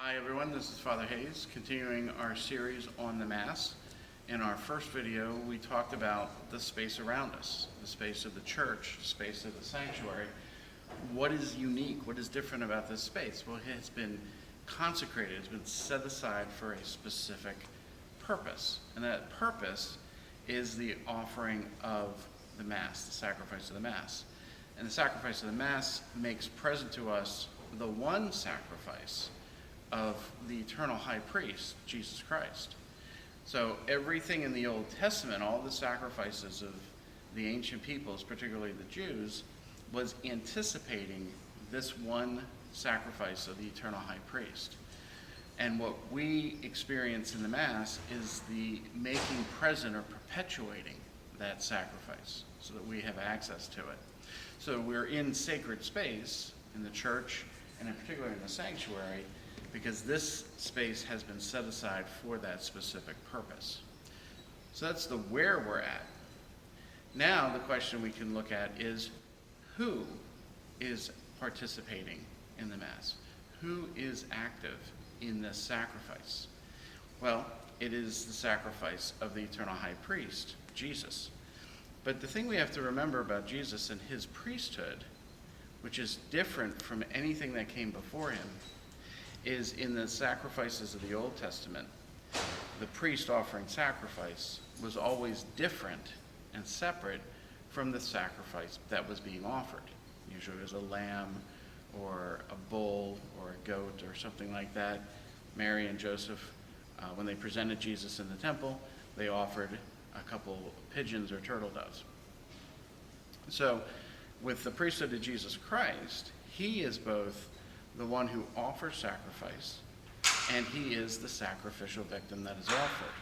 Hi everyone, this is Father Hayes, continuing our series on the Mass. In our first video, we talked about the space around us, the space of the church, the space of the sanctuary. What is unique, what is different about this space? Well, it's been consecrated, it's been set aside for a specific purpose. And that purpose is the offering of the Mass, the sacrifice of the Mass. And the sacrifice of the Mass makes present to us the one sacrifice of the eternal high priest, Jesus Christ. So everything in the Old Testament, all the sacrifices of the ancient peoples, particularly the Jews, was anticipating this one sacrifice of the eternal high priest. And what we experience in the Mass is the making present or perpetuating that sacrifice so that we have access to it. So we're in sacred space in the church, and in particular in the sanctuary, because this space has been set aside for that specific purpose. So that's the where we're at. Now the question we can look at is who is participating in the Mass? Who is active in this sacrifice? Well, it is the sacrifice of the eternal high priest, Jesus. But the thing we have to remember about Jesus and his priesthood, which is different from anything that came before him, is in the sacrifices of the Old Testament, the priest offering sacrifice was always different and separate from the sacrifice that was being offered. Usually it was a lamb or a bull or a goat or something like that. Mary and Joseph, when they presented Jesus in the temple, they offered a couple pigeons or turtle doves. So with the priesthood of Jesus Christ, he is both the one who offers sacrifice, and he is the sacrificial victim that is offered.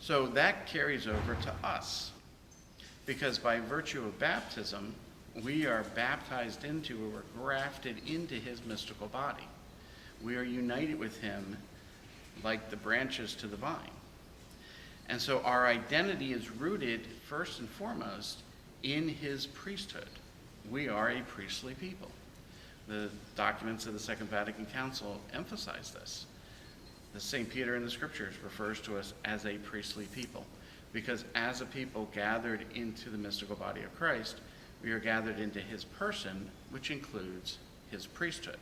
So that carries over to us, because by virtue of baptism, we are baptized into, or we're grafted into his mystical body. We are united with him like the branches to the vine. And so our identity is rooted first and foremost in his priesthood. We are a priestly people. The documents of the Second Vatican Council emphasize this. The St. Peter in the Scriptures refers to us as a priestly people, because as a people gathered into the mystical body of Christ, we are gathered into his person, which includes his priesthood.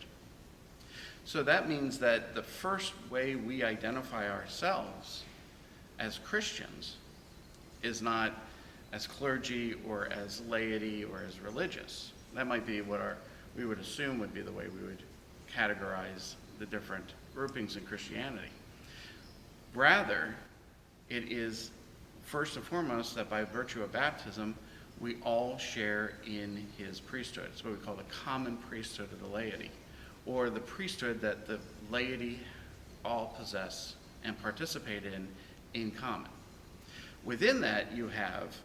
So that means that the first way we identify ourselves as Christians is not as clergy or as laity or as religious. That might be what we would assume would be the way we would categorize the different groupings in Christianity. Rather, it is first and foremost that by virtue of baptism, we all share in his priesthood. It's what we call the common priesthood of the laity, or the priesthood that the laity all possess and participate in common. Within that, you have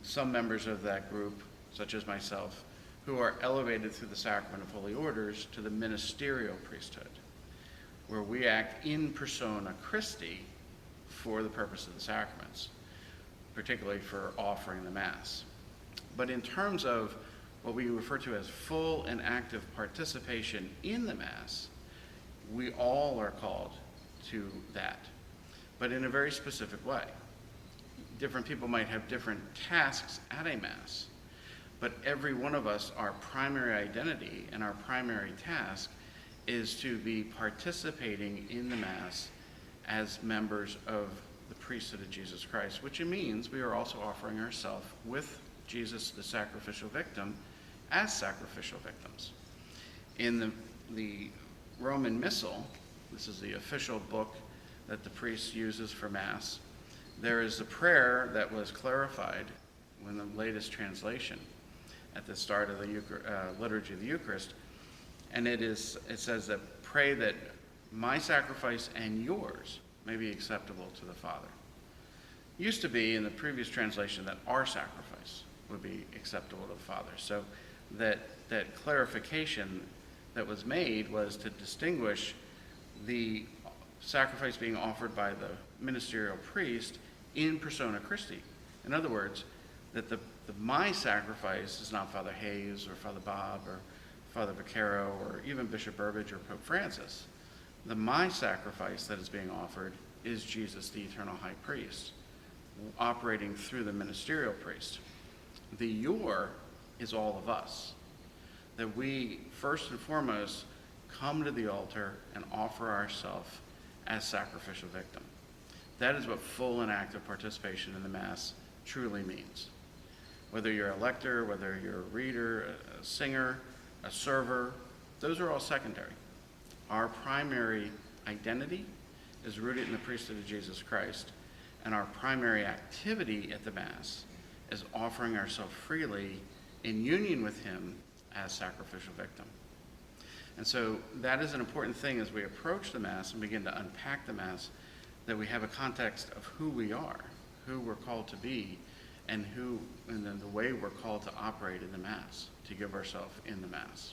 some members of that group, such as myself, who are elevated through the sacrament of holy orders to the ministerial priesthood, where we act in persona Christi for the purpose of the sacraments, particularly for offering the Mass. But in terms of what we refer to as full and active participation in the Mass, we all are called to that, but in a very specific way. Different people might have different tasks at a Mass, but every one of us, our primary identity and our primary task is to be participating in the Mass as members of the priesthood of Jesus Christ, which means we are also offering ourselves with Jesus, the sacrificial victim, as sacrificial victims. In the Roman Missal, this is the official book that the priest uses for Mass, there is a prayer that was clarified in the latest translation at the start of the liturgy of the Eucharist, and it says that pray that my sacrifice and yours may be acceptable to the Father. It used to be in the previous translation that our sacrifice would be acceptable to the Father. So that clarification that was made was to distinguish the sacrifice being offered by the ministerial priest in persona Christi. In other words, that my sacrifice is not Father Hayes or Father Bob or Father Vaccaro, or even Bishop Burbage or Pope Francis. The my sacrifice that is being offered is Jesus, the eternal high priest, operating through the ministerial priest. The your is all of us, that we first and foremost come to the altar and offer ourselves as sacrificial victim. That is what full and active participation in the Mass truly means. Whether you're a lector, whether you're a reader, a singer, a server, those are all secondary. Our primary identity is rooted in the priesthood of Jesus Christ, and our primary activity at the Mass is offering ourselves freely in union with him as sacrificial victim. And so that is an important thing as we approach the Mass and begin to unpack the Mass, that we have a context of who we are, who we're called to be, and then the way we're called to operate in the Mass, to give ourselves in the Mass.